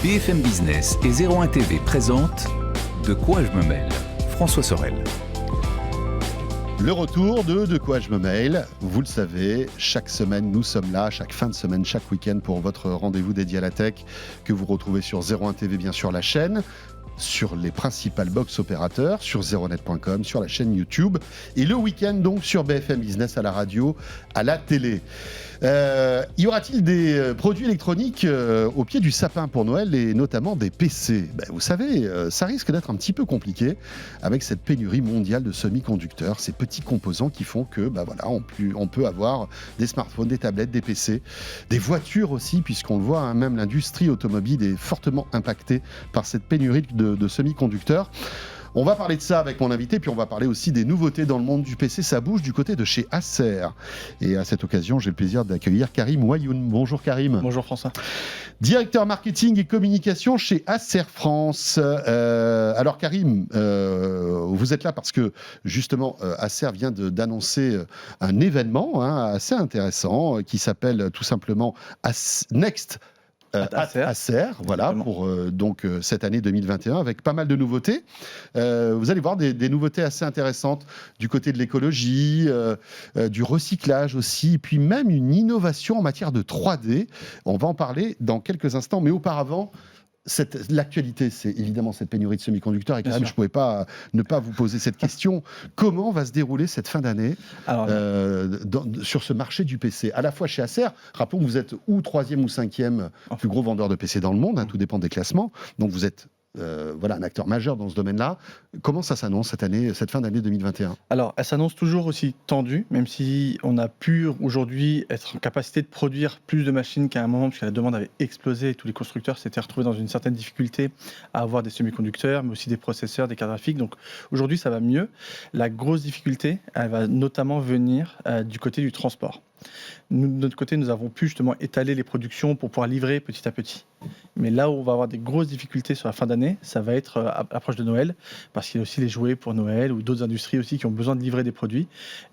BFM Business et 01 TV présentent De quoi je me mêle ? François Sorel. Le retour de quoi je me mêle. Vous le savez, chaque semaine, nous sommes là, chaque fin de semaine, chaque week-end pour votre rendez-vous dédié à la tech que vous retrouvez sur 01 TV, bien sûr, la chaîne, sur les principales box opérateurs, sur 01net.com, sur la chaîne YouTube, et le week-end donc sur BFM Business, à la radio, à la télé. Y aura-t-il des produits électroniques au pied du sapin pour Noël, et notamment des PC ? Vous savez, ça risque d'être un petit peu compliqué avec cette pénurie mondiale de semi-conducteurs, ces petits composants qui font que on peut avoir des smartphones, des tablettes, des PC, des voitures aussi, puisqu'on le voit, même l'industrie automobile est fortement impactée par cette pénurie de semi-conducteurs. On va parler de ça avec mon invité, puis on va parler aussi des nouveautés dans le monde du PC. Ça bouge du côté de chez Acer. Et à cette occasion, j'ai le plaisir d'accueillir Karim Ouayoun. Bonjour Karim. Bonjour François. Directeur marketing et communication chez Acer France. Alors Karim, vous êtes là parce que justement Acer vient d'annoncer un événement assez intéressant qui s'appelle tout simplement Next Acer, voilà, pour cette année 2021, avec pas mal de nouveautés. Vous allez voir des nouveautés assez intéressantes du côté de l'écologie, du recyclage aussi, et puis même une innovation en matière de 3D. On va en parler dans quelques instants, mais auparavant, l'actualité, c'est évidemment cette pénurie de semi-conducteurs. Et quand même, je ne pouvais pas ne pas vous poser cette question. Comment va se dérouler cette fin d'année sur ce marché du PC ? À la fois chez Acer, rappelons que vous êtes ou 3e ou 5e plus gros vendeur de PC dans le monde, tout dépend des classements. Donc vous êtes un acteur majeur dans ce domaine-là. Comment ça s'annonce cette fin d'année 2021 ? Alors, elle s'annonce toujours aussi tendue, même si on a pu aujourd'hui être en capacité de produire plus de machines qu'à un moment, puisque la demande avait explosé et tous les constructeurs s'étaient retrouvés dans une certaine difficulté à avoir des semi-conducteurs, mais aussi des processeurs, des cartes graphiques. Donc aujourd'hui, ça va mieux. La grosse difficulté, elle va notamment venir du côté du transport. Nous, de notre côté, nous avons pu justement étaler les productions pour pouvoir livrer petit à petit. Mais là où on va avoir des grosses difficultés sur la fin d'année, ça va être à l'approche de Noël, parce qu'il y a aussi les jouets pour Noël ou d'autres industries aussi qui ont besoin de livrer des produits.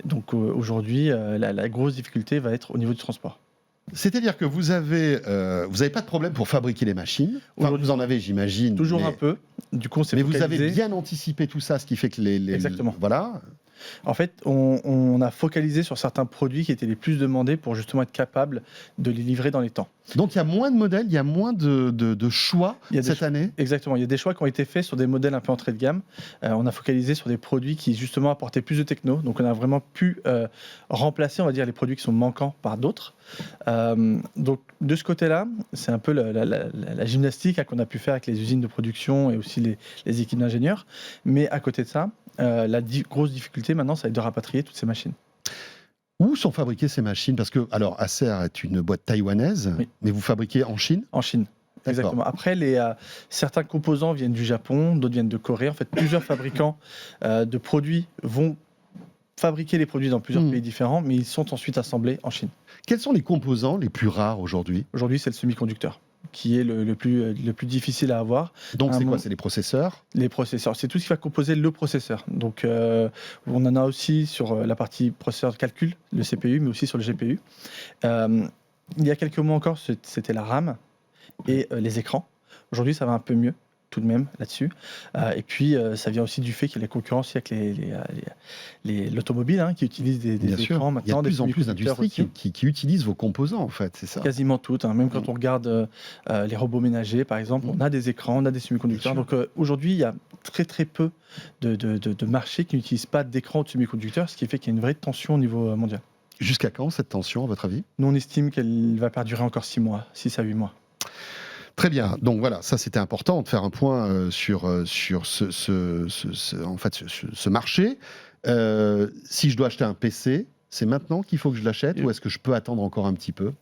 Donc aujourd'hui, la grosse difficulté va être au niveau du transport. C'est-à-dire que vous avez pas de problème pour fabriquer les machines. Enfin, vous en avez, j'imagine. Toujours un peu. Du coup, mais vous avez bien anticipé tout ça, ce qui fait que Exactement. Voilà. En fait, on a focalisé sur certains produits qui étaient les plus demandés pour justement être capable de les livrer dans les temps. Donc il y a moins de modèles, il y a moins de choix cette année ? Exactement, il y a des choix qui ont été faits sur des modèles un peu entrée de gamme. On a focalisé sur des produits qui justement apportaient plus de techno. Donc on a vraiment pu remplacer, on va dire, les produits qui sont manquants par d'autres. Donc de ce côté-là, c'est un peu la gymnastique qu'on a pu faire avec les usines de production et aussi les équipes d'ingénieurs. Mais à côté de ça, la grosse difficulté maintenant, ça va être de rapatrier toutes ces machines. Où sont fabriquées ces machines ? Parce que, alors, Acer est une boîte taïwanaise, oui. Mais vous fabriquez en Chine ? En Chine. Exactement. Après, certains composants viennent du Japon, d'autres viennent de Corée. En fait, plusieurs fabricants de produits vont fabriquer les produits dans plusieurs pays différents, mais ils sont ensuite assemblés en Chine. Quels sont les composants les plus rares aujourd'hui ? Aujourd'hui, c'est le semi-conducteur qui est le plus difficile à avoir. Donc c'est quoi ? C'est les processeurs ? Les processeurs, c'est tout ce qui va composer le processeur. Donc on en a aussi sur la partie processeur de calcul, le CPU, mais aussi sur le GPU. Il y a quelques mois encore, c'était la RAM et les écrans. Aujourd'hui, ça va un peu mieux tout de même là-dessus. Et puis, ça vient aussi du fait qu'il y a la concurrence avec l'automobile qui utilise des écrans maintenant. Il y a de plus en plus d'industries qui utilisent vos composants, en fait, c'est ça ? Quasiment toutes. Même quand on regarde les robots ménagers, par exemple, on a des écrans, on a des semi-conducteurs. Donc aujourd'hui, il y a très très peu de marchés qui n'utilisent pas d'écran ou de semi-conducteurs, ce qui fait qu'il y a une vraie tension au niveau mondial. Jusqu'à quand cette tension, à votre avis ? Nous, on estime qu'elle va perdurer encore 6 à 8 mois. Très bien. Donc voilà, ça c'était important de faire un point sur ce marché. Si je dois acheter un PC, c'est maintenant qu'il faut que je l'achète ou est-ce que je peux attendre encore un petit peu ?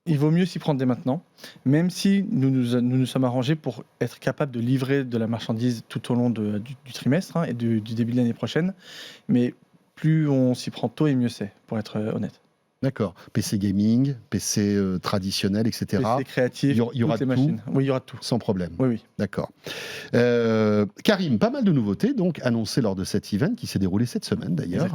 Il vaut mieux s'y prendre dès maintenant, même si nous nous sommes arrangés pour être capables de livrer de la marchandise tout au long du trimestre et du début de l'année prochaine. Mais plus on s'y prend tôt et mieux c'est, pour être honnête. D'accord. PC gaming, PC traditionnel, etc. PC créatif, il y aura toutes les machines. Oui, il y aura tout. Sans problème. Oui. D'accord. Karim, pas mal de nouveautés donc annoncées lors de cet event qui s'est déroulé cette semaine d'ailleurs,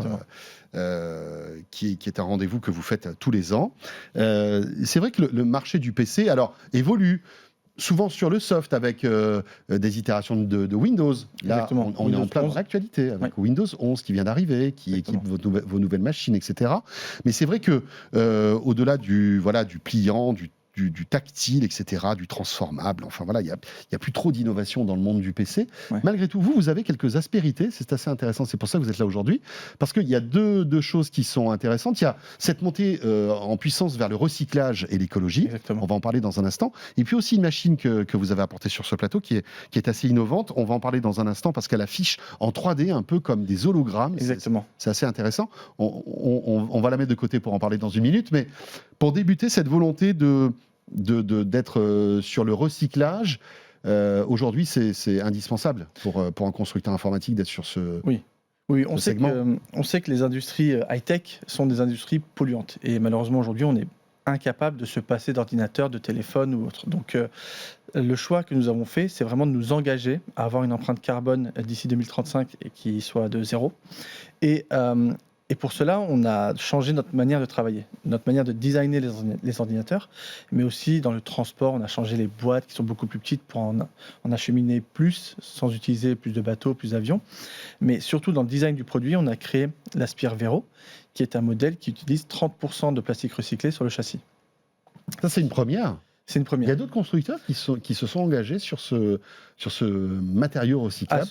qui est un rendez-vous que vous faites tous les ans. C'est vrai que le marché du PC évolue. souvent sur le soft avec des itérations de Windows. Là, Exactement. on est en Windows plein dans 11. l'actualité avec Windows 11 qui vient d'arriver, qui équipe vos nouvelles machines, etc. Mais c'est vrai que au-delà du pliant, du tactile, etc., du transformable. Enfin voilà, il y a plus trop d'innovation dans le monde du PC. Ouais. Malgré tout, vous avez quelques aspérités. C'est assez intéressant. C'est pour ça que vous êtes là aujourd'hui, parce qu'il y a deux choses qui sont intéressantes. Il y a cette montée en puissance vers le recyclage et l'écologie. Exactement. On va en parler dans un instant. Et puis aussi une machine que vous avez apportée sur ce plateau qui est assez innovante. On va en parler dans un instant parce qu'elle affiche en 3D un peu comme des hologrammes. Exactement. C'est assez intéressant. On va la mettre de côté pour en parler dans une minute. Mais pour débuter, cette volonté d'être sur le recyclage, aujourd'hui, c'est indispensable pour un constructeur informatique d'être sur ce on sait segment. on sait que les industries high-tech sont des industries polluantes. Et malheureusement, aujourd'hui, on est incapable de se passer d'ordinateur, de téléphone ou autre. Donc, le choix que nous avons fait, c'est vraiment de nous engager à avoir une empreinte carbone d'ici 2035 et qui soit de 0. Et pour cela, on a changé notre manière de travailler, notre manière de designer les ordinateurs, mais aussi dans le transport, on a changé les boîtes qui sont beaucoup plus petites pour en acheminer plus, sans utiliser plus de bateaux, plus d'avions. Mais surtout dans le design du produit, on a créé l'Aspire Vero, qui est un modèle qui utilise 30% de plastique recyclé sur le châssis. Ça, c'est une première. C'est une Il y première. a d'autres constructeurs qui se sont engagés sur ce matériau recyclable.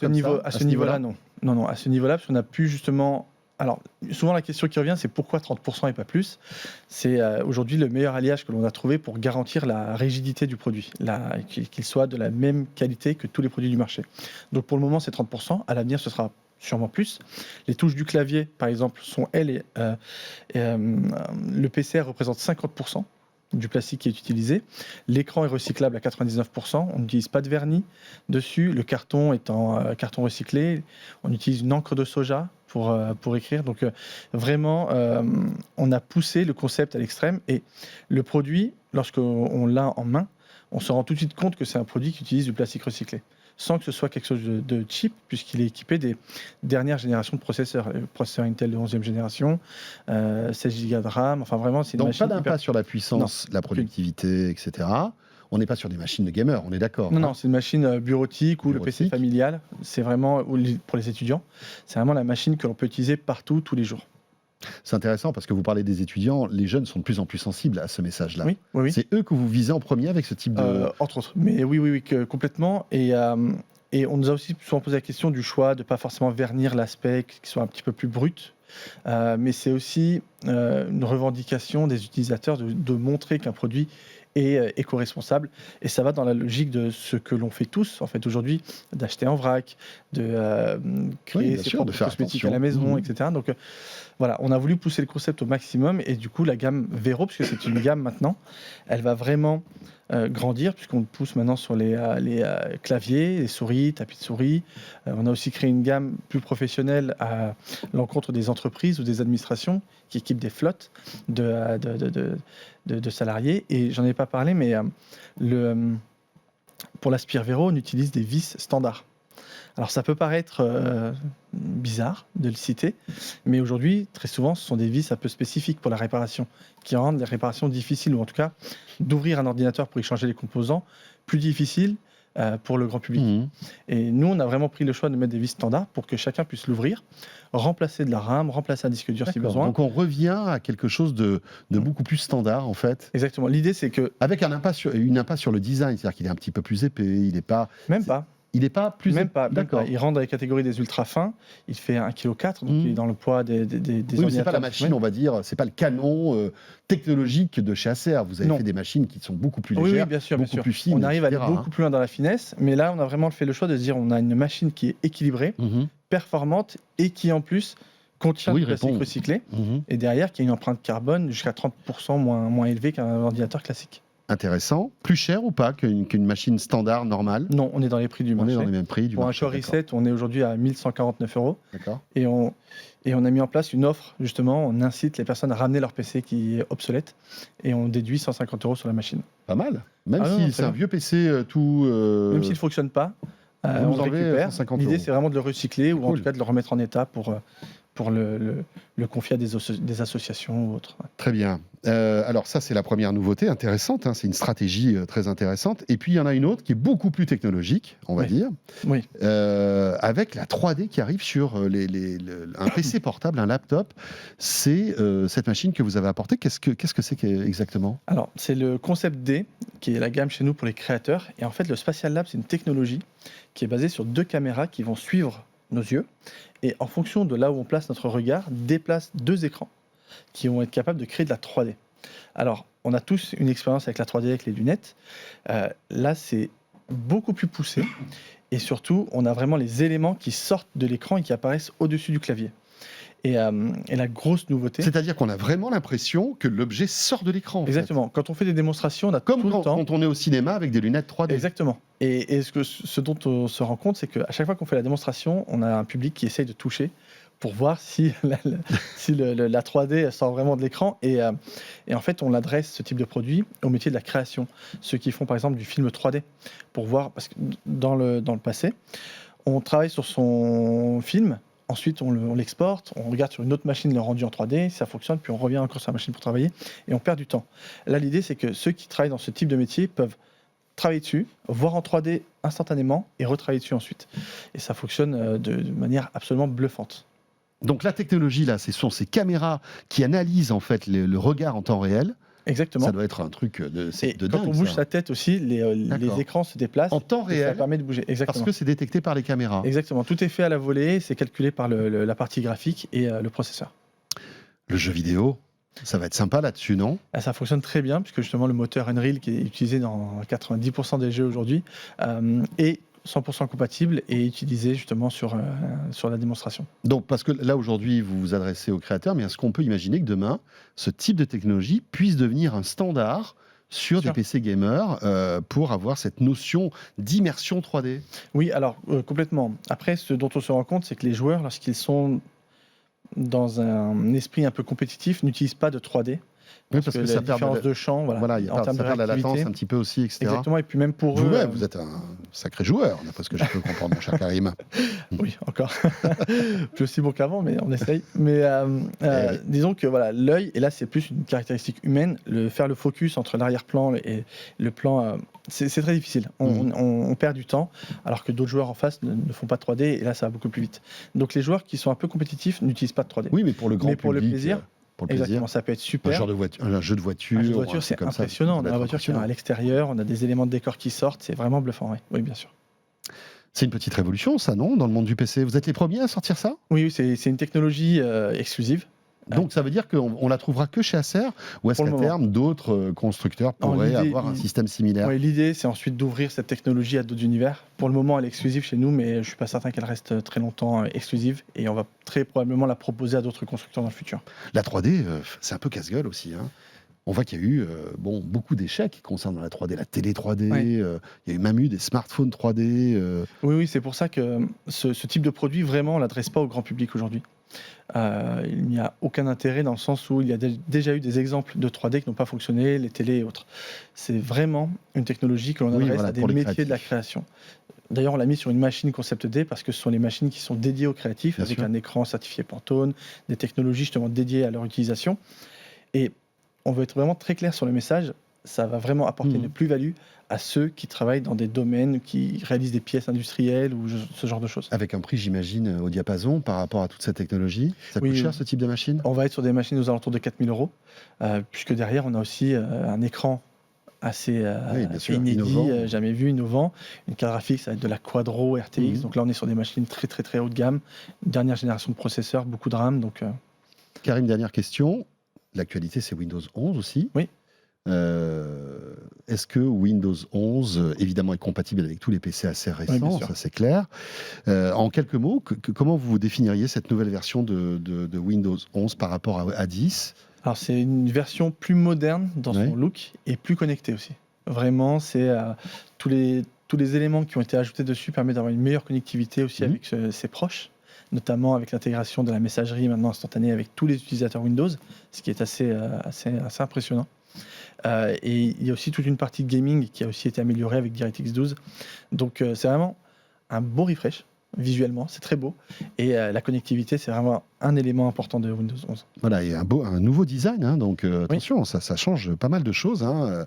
À ce niveau-là, non. Non, à ce niveau-là, parce qu'on a pu justement... Alors, souvent la question qui revient, c'est pourquoi 30% et pas plus ? C'est aujourd'hui le meilleur alliage que l'on a trouvé pour garantir la rigidité du produit, qu'il soit de la même qualité que tous les produits du marché. Donc pour le moment, c'est 30%. À l'avenir, ce sera sûrement plus. Les touches du clavier, par exemple, sont le PCR représente 50% du plastique qui est utilisé. L'écran est recyclable à 99%. On n'utilise pas de vernis dessus. Le carton est en carton recyclé. On utilise une encre de soja pour écrire. Donc vraiment, on a poussé le concept à l'extrême. Et le produit, lorsqu'on l'a en main, on se rend tout de suite compte que c'est un produit qui utilise du plastique recyclé, sans que ce soit quelque chose de cheap, puisqu'il est équipé des dernières générations de processeurs. Processeur Intel de 11e génération, 16 Go de RAM, enfin vraiment, c'est une Donc machine... pas d'impact sur la puissance, la productivité, etc. On n'est pas sur des machines de gamers, on est d'accord. Non, c'est une machine bureautique ou le PC familial. C'est vraiment, pour les étudiants, c'est vraiment la machine que l'on peut utiliser partout, tous les jours. C'est intéressant parce que vous parlez des étudiants, les jeunes sont de plus en plus sensibles à ce message-là. Oui. C'est eux que vous visez en premier avec ce type de... Entre autres. Mais oui, complètement. Et on nous a aussi souvent posé la question du choix de ne pas forcément vernir l'aspect qui soit un petit peu plus brut. Mais c'est aussi une revendication des utilisateurs de montrer qu'un produit est éco-responsable. Et ça va dans la logique de ce que l'on fait tous, en fait, aujourd'hui, d'acheter en vrac, de créer ses propres cosmétiques à la maison, etc. Donc, voilà, on a voulu pousser le concept au maximum. Et du coup, la gamme Vero, puisque c'est une gamme maintenant, elle va vraiment grandir, puisqu'on le pousse maintenant sur les claviers, les souris, tapis de souris. On a aussi créé une gamme plus professionnelle à l'encontre des entreprises ou des administrations qui équipent des flottes de salariés. Et j'en ai pas parlé, mais pour l'Aspire Vero, on utilise des vis standards. Alors ça peut paraître bizarre de le citer, mais aujourd'hui, très souvent, ce sont des vis un peu spécifiques pour la réparation, qui rendent les réparations difficiles, ou en tout cas, d'ouvrir un ordinateur pour y changer les composants, plus difficile pour le grand public. Et nous, on a vraiment pris le choix de mettre des vis standards pour que chacun puisse l'ouvrir, remplacer de la RAM, remplacer un disque dur si besoin. Donc on revient à quelque chose de beaucoup plus standard, en fait. Exactement. L'idée, c'est que... Avec une impasse sur le design, c'est-à-dire qu'il est un petit peu plus épais, il n'est pas... Même pas. Il n'est pas plus... Même pas. D'accord. Il rentre dans les catégories des ultra fins. Il fait 1,4 kg, donc il est dans le poids des ordinateurs. Mais c'est pas la machine, on va dire, c'est pas le canon technologique de chez Acer. Vous avez fait des machines qui sont beaucoup plus légères, bien sûr, beaucoup plus fines. On arrive à aller etc., beaucoup plus loin dans la finesse, mais là, on a vraiment fait le choix de se dire on a une machine qui est équilibrée, performante et qui en plus contient du plastique recyclé. Et derrière, qui a une empreinte carbone jusqu'à 30% moins élevée qu'un ordinateur classique. Intéressant. Plus cher ou pas qu'une machine standard normale? Non, on est dans les prix du marché. On est dans les mêmes prix du marché. Pour un Core i7, on est aujourd'hui à 1 149 €. D'accord. Et on a mis en place une offre, justement, on incite les personnes à ramener leur PC qui est obsolète et on déduit 150 € sur la machine. Pas mal. Même si c'est un vieux PC tout... Même s'il ne fonctionne pas, on le récupère. L'idée, c'est vraiment de le recycler ou en tout cas de le remettre en état pour pour le confier à des associations ou autres. Ouais. Très bien. Alors ça, c'est la première nouveauté intéressante, hein, c'est une stratégie très intéressante. Et puis, il y en a une autre qui est beaucoup plus technologique, on va Oui. dire, Oui. avec la 3D qui arrive sur un PC portable, un laptop. C'est cette machine que vous avez apportée. Qu'est-ce que c'est exactement? Alors, c'est le Concept D, qui est la gamme chez nous pour les créateurs. Et en fait, le Spatial Lab, c'est une technologie qui est basée sur 2 caméras qui vont suivre nos yeux. Et en fonction de là où on place notre regard, déplace 2 écrans qui vont être capables de créer de la 3D. Alors, on a tous une expérience avec la 3D avec les lunettes. Là, c'est beaucoup plus poussé. Et surtout, on a vraiment les éléments qui sortent de l'écran et qui apparaissent au-dessus du clavier. Et la grosse nouveauté... C'est-à-dire qu'on a vraiment l'impression que l'objet sort de l'écran. Exactement. Quand on fait des démonstrations, on a Comme tout le temps... quand on est au cinéma avec des lunettes 3D. Exactement. Et ce dont on se rend compte, c'est qu'à chaque fois qu'on fait la démonstration, on a un public qui essaye de toucher pour voir si la 3D sort vraiment de l'écran. Et en fait, on adresse ce type de produit au métier de la création. Ceux qui font par exemple du film 3D, pour voir, parce que dans le passé, on travaille sur son film, ensuite on l'exporte, on regarde sur une autre machine le rendu en 3D, ça fonctionne, puis on revient encore sur la machine pour travailler, et on perd du temps. Là, l'idée, c'est que ceux qui travaillent dans ce type de métier peuvent travailler dessus, voir en 3D instantanément, et retravailler dessus ensuite. Et ça fonctionne de manière absolument bluffante. Donc la technologie, là, ce sont ces caméras qui analysent en fait le regard en temps réel. Exactement. Ça doit être un truc de Quand dingue. on bouge Ça. sa tête aussi, les écrans se déplacent. En temps et ça réel, permet de bouger. Exactement. parce que c'est détecté par les caméras. Exactement. Tout est fait à la volée, c'est calculé par la partie graphique et le processeur. Le jeu vidéo, ça va être sympa là-dessus, non? Ça fonctionne très bien, puisque justement le moteur Unreal, qui est utilisé dans 90% des jeux aujourd'hui, est 100% compatible et utilisé justement sur la démonstration. Donc, parce que là, aujourd'hui, vous vous adressez aux créateurs, mais est-ce qu'on peut imaginer que demain, ce type de technologie puisse devenir un standard sur des PC gamers pour avoir cette notion d'immersion 3D? Oui, alors complètement. Après, ce dont on se rend compte, c'est que les joueurs, lorsqu'ils sont dans un esprit un peu compétitif, n'utilisent pas de 3D. Oui, parce que la ça perd différence de champ, voilà, ça perd la latence un petit peu aussi, etc. Exactement, et puis même pour eux... Vous-même, vous êtes un sacré joueur, d'après ce que je peux comprendre, mon cher Karim. Oui, encore. Plus aussi bon qu'avant, mais on essaye. Mais disons que voilà, l'œil, et là c'est plus une caractéristique humaine, faire le focus entre l'arrière-plan et le plan, c'est très difficile. On perd du temps, alors que d'autres joueurs en face ne font pas de 3D, et là ça va beaucoup plus vite. Donc les joueurs qui sont un peu compétitifs n'utilisent pas de 3D. Oui, mais pour le grand public, pour le plaisir, pour le plaisir, exactement, ça peut être super. un jeu de voiture, Un jeu de voiture, c'est impressionnant. On a la voiture qui est à l'extérieur, on a des éléments de décor qui sortent, c'est vraiment bluffant, oui, bien sûr. C'est une petite révolution, ça, non, dans le monde du PC? Vous êtes les premiers à sortir ça? Oui, c'est une technologie exclusive. Donc ça veut dire qu'on la trouvera que chez Acer, ou est-ce qu'à terme d'autres constructeurs pourraient avoir un système similaire? Oui, l'idée c'est ensuite d'ouvrir cette technologie à d'autres univers. Pour le moment elle est exclusive chez nous, mais je ne suis pas certain qu'elle reste très longtemps exclusive, et on va très probablement la proposer à d'autres constructeurs dans le futur. La 3D, c'est un peu casse-gueule aussi, hein. On voit qu'il y a eu beaucoup d'échecs concernant la 3D, la télé 3D, Oui. il y a eu même eu des smartphones 3D. Oui, c'est pour ça que ce type de produit, vraiment, on ne l'adresse pas au grand public aujourd'hui. Il n'y a aucun intérêt dans le sens où il y a déjà eu des exemples de 3D qui n'ont pas fonctionné, les télés et autres. C'est vraiment une technologie que l'on adresse à des métiers de la création. D'ailleurs, on l'a mis sur une machine Concept D parce que ce sont les machines qui sont dédiées aux créatifs, Bien avec sûr. un écran certifié Pantone, des technologies justement dédiées à leur utilisation. Et on veut être vraiment très clair sur le message. Ça va vraiment apporter une plus-value à ceux qui travaillent dans des domaines qui réalisent des pièces industrielles ou ce genre de choses. Avec un prix, j'imagine, au diapason par rapport à toute cette technologie. Ça coûte Oui, cher, ce type de machine? On va être sur des machines aux alentours de 4 000 €, puisque derrière, on a aussi un écran assez bien sûr, inédit, innovant. jamais vu, innovant. Une carte graphique, ça va être de la Quadro RTX. Donc là, on est sur des machines très, très, très haut de gamme. Une dernière génération de processeurs, beaucoup de RAM. Donc, Karim, dernière question. L'actualité, c'est Windows 11 aussi. Oui. Est-ce que Windows 11, évidemment, est compatible avec tous les PC assez récents? Oui, bien sûr. Ça c'est clair. En quelques mots, comment vous définiriez cette nouvelle version de Windows 11 par rapport à 10? Alors, c'est une version plus moderne dans son look et plus connectée aussi. Vraiment, c'est tous les éléments qui ont été ajoutés dessus permettent d'avoir une meilleure connectivité aussi avec ses proches, notamment avec l'intégration de la messagerie maintenant instantanée avec tous les utilisateurs Windows, ce qui est assez impressionnant. Et il y a aussi toute une partie de gaming qui a aussi été améliorée avec DirectX 12. Donc c'est vraiment un beau refresh, visuellement, c'est très beau. Et la connectivité, c'est vraiment un élément important de Windows 11. Voilà, et un nouveau design, hein, donc attention, ça change pas mal de choses. Hein,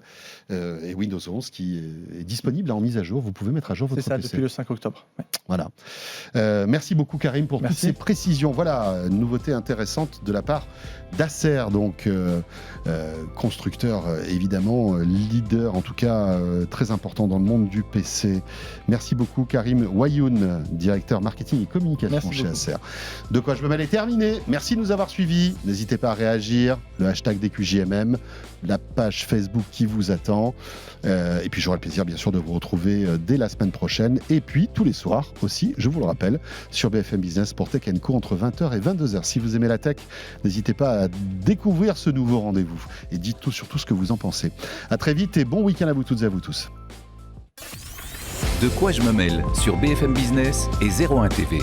et Windows 11 qui est disponible en mise à jour. Vous pouvez mettre à jour votre C'est ça, PC. depuis le 5 octobre. Ouais. Voilà. Merci beaucoup Karim pour toutes ces précisions. Voilà, une nouveauté intéressante de la part d'Acer, donc constructeur évidemment, leader en tout cas très important dans le monde du PC. Merci beaucoup Karim Wayoun, directeur marketing et communication chez Acer. De quoi je me mêle est terminé. Merci de nous avoir suivis. N'hésitez pas à réagir. Le hashtag DQJMM, la page Facebook qui vous attend. Et puis j'aurai le plaisir bien sûr de vous retrouver dès la semaine prochaine. Et puis tous les soirs aussi, je vous le rappelle, sur BFM Business pour Tech & Co entre 20h et 22h. Si vous aimez la tech, n'hésitez pas à découvrir ce nouveau rendez-vous. Et dites tout surtout ce que vous en pensez. À très vite et bon week-end à vous toutes et à vous tous. De quoi je me mêle sur BFM Business et 01 TV.